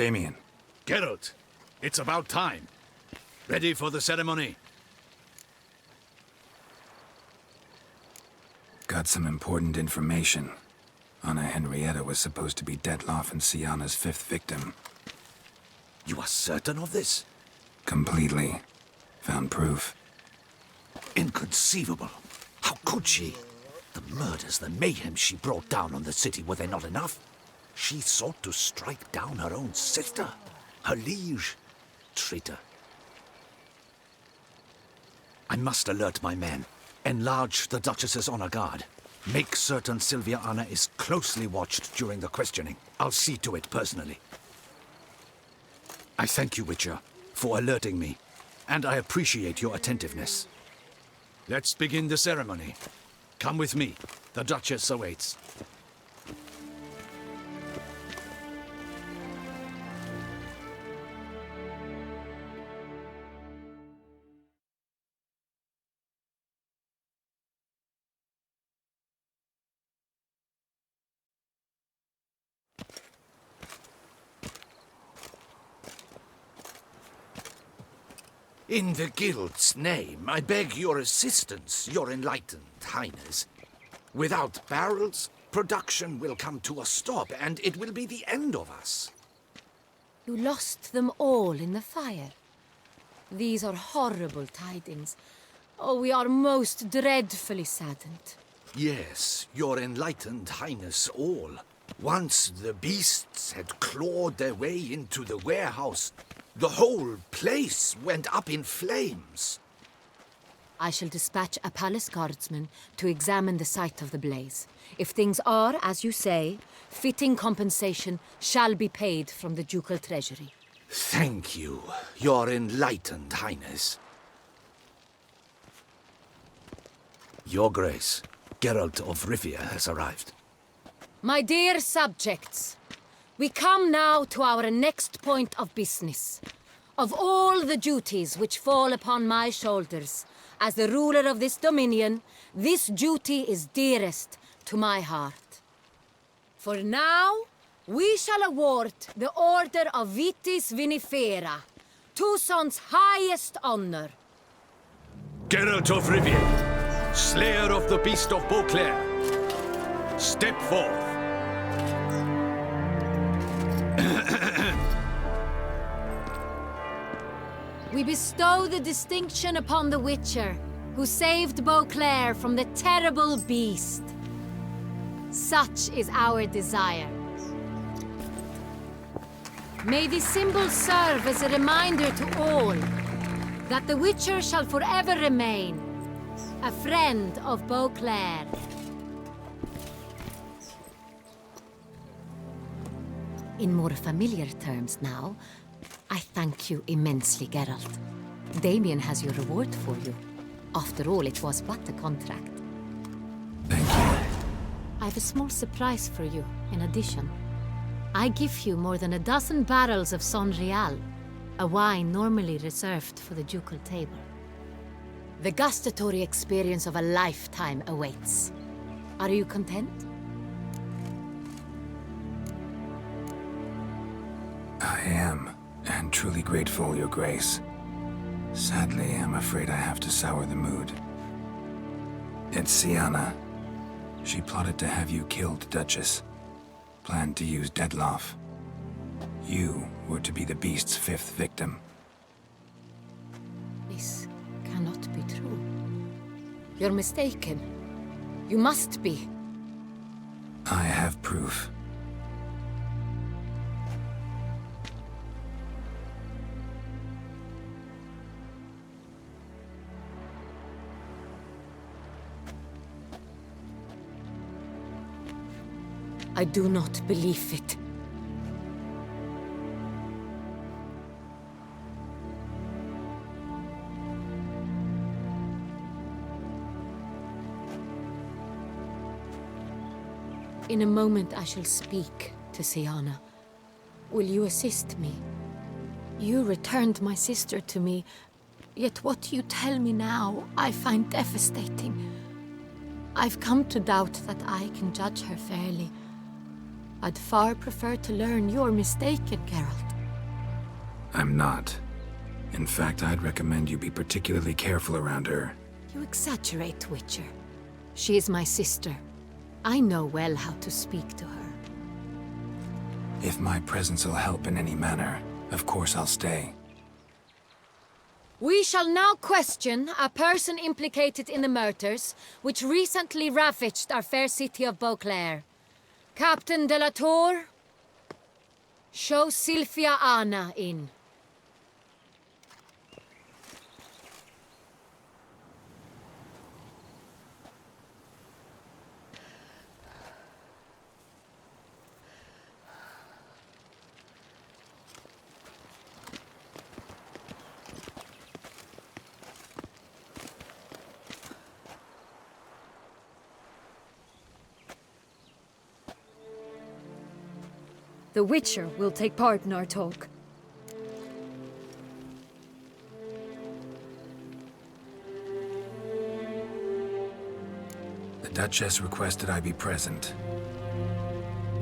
Damien. Geralt, it's about time. Ready for the ceremony? Got some important information. Anna Henrietta was supposed to be Detloff and Syanna's 5th victim. You are certain of this? Completely. Found proof. Inconceivable. How could she? The murders, the mayhem she brought down on the city, were they not enough? She sought to strike down her own sister, her liege. Traitor. I must alert my men. Enlarge the Duchess's honor guard. Make certain Sylvia Anna is closely watched during the questioning. I'll see to it personally. I thank you, Witcher, for alerting me, and I appreciate your attentiveness. Let's begin the ceremony. Come with me. The Duchess awaits. In the Guild's name, I beg your assistance, your enlightened highness. Without barrels, production will come to a stop, and it will be the end of us. You lost them all in the fire. These are horrible tidings. Oh, we are most dreadfully saddened. Yes, your enlightened highness all. Once the beasts had clawed their way into the warehouse, the whole place went up in flames. I shall dispatch a palace guardsman to examine the site of the blaze. If things are, as you say, fitting compensation shall be paid from the ducal treasury. Thank you, your enlightened highness. Your Grace, Geralt of Rivia has arrived. My dear subjects, we come now to our next point of business. Of all the duties which fall upon my shoulders, as the ruler of this dominion, this duty is dearest to my heart. For now, we shall award the Order of Vitis Vinifera, Toussaint's highest honor. Geralt of Rivia, slayer of the beast of Beauclair, step forth. We bestow the distinction upon the Witcher, who saved Beauclair from the terrible beast. Such is our desire. May this symbol serve as a reminder to all that the Witcher shall forever remain a friend of Beauclair. In more familiar terms now, I thank you immensely, Geralt. Damien has your reward for you. After all, it was but a contract. Thank you. I have a small surprise for you, in addition. I give you more than a dozen barrels of Sonreal, a wine normally reserved for the ducal table. The gustatory experience of a lifetime awaits. Are you content? I am, and truly grateful, Your Grace. Sadly, I'm afraid I have to sour the mood. It's Syanna. She plotted to have you killed, Duchess. Planned to use Detloff. You were to be the beast's 5th victim. This cannot be true. You're mistaken. You must be. I have proof. I do not believe it. In a moment I shall speak to Syanna. Will you assist me? You returned my sister to me, yet what you tell me now I find devastating. I've come to doubt that I can judge her fairly. I'd far prefer to learn you're mistaken, Geralt. I'm not. In fact, I'd recommend you be particularly careful around her. You exaggerate, Witcher. She is my sister. I know well how to speak to her. If my presence will help in any manner, of course I'll stay. We shall now question a person implicated in the murders which recently ravaged our fair city of Beauclair. Captain de la Tour, show Sylvia Anna in. The Witcher will take part in our talk. The Duchess requested I be present.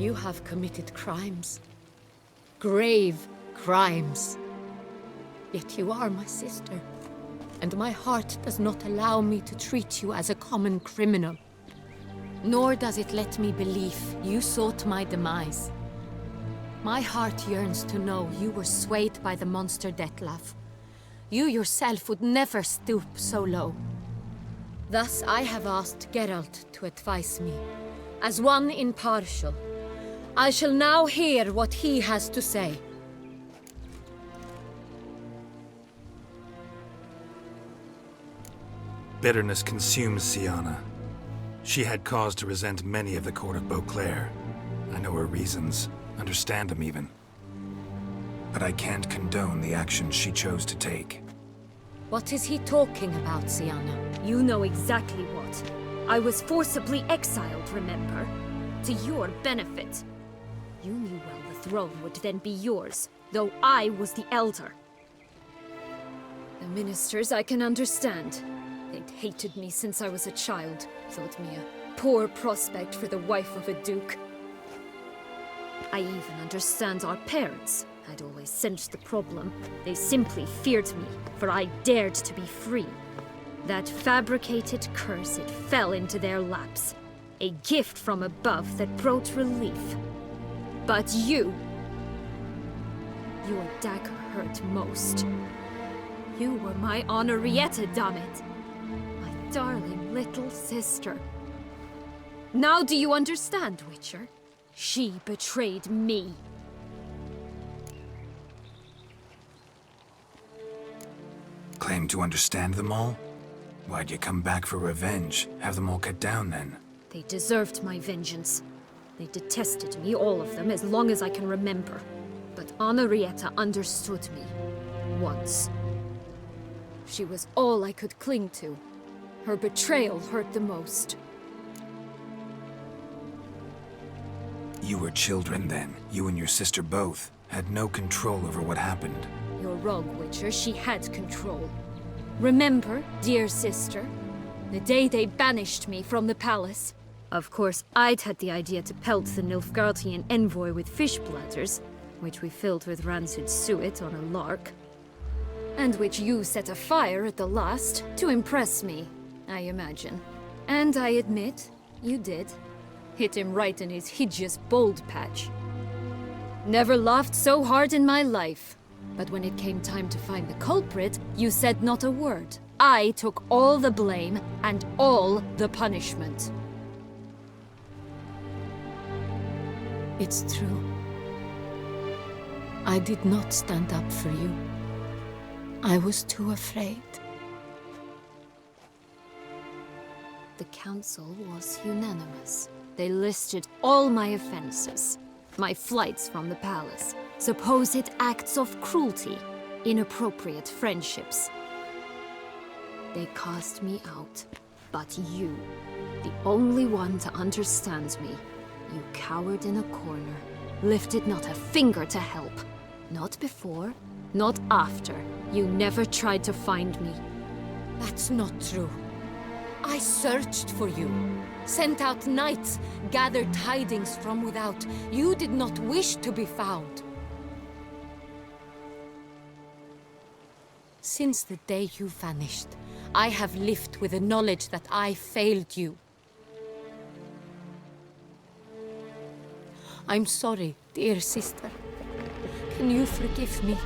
You have committed crimes. Grave crimes. Yet you are my sister. And my heart does not allow me to treat you as a common criminal. Nor does it let me believe you sought my demise. My heart yearns to know you were swayed by the monster Dettlaff. You yourself would never stoop so low. Thus I have asked Geralt to advise me, as one impartial. I shall now hear what he has to say. Bitterness consumes Syanna. She had cause to resent many of the court of Beauclair. I know her reasons. Understand them even. But I can't condone the actions she chose to take. What is he talking about, Syanna? You know exactly what. I was forcibly exiled, remember? To your benefit. You knew well the throne would then be yours, though I was the elder. The ministers I can understand. They'd hated me since I was a child, thought me a poor prospect for the wife of a duke. I even understand our parents. I'd always sensed the problem. They simply feared me, for I dared to be free. That fabricated curse, it fell into their laps. A gift from above that brought relief. But you... Your dagger hurt most. You were my Henrietta, damn it. My darling little sister. Now do you understand, Witcher? She betrayed me. Claim to understand them all? Why'd you come back for revenge? Have them all cut down then? They deserved my vengeance. They detested me, all of them, as long as I can remember. But Henrietta understood me. Once. She was all I could cling to. Her betrayal hurt the most. You were children then. You and your sister both had no control over what happened. You're wrong, Witcher. She had control. Remember, dear sister, the day they banished me from the palace? Of course, I'd had the idea to pelt the Nilfgaardian envoy with fish bladders, which we filled with rancid suet on a lark. And which you set afire at the last, to impress me, I imagine. And I admit, you did. Hit him right in his hideous bald patch. Never laughed so hard in my life. But when it came time to find the culprit, you said not a word. I took all the blame and all the punishment. It's true. I did not stand up for you. I was too afraid. The council was unanimous. They listed all my offenses. My flights from the palace, supposed acts of cruelty, inappropriate friendships. They cast me out. But you, the only one to understand me, you cowered in a corner, lifted not a finger to help. Not before, not after. You never tried to find me. That's not true. I searched for you, sent out knights, gathered tidings from without. You did not wish to be found. Since the day you vanished, I have lived with the knowledge that I failed you. I'm sorry, dear sister. Can you forgive me?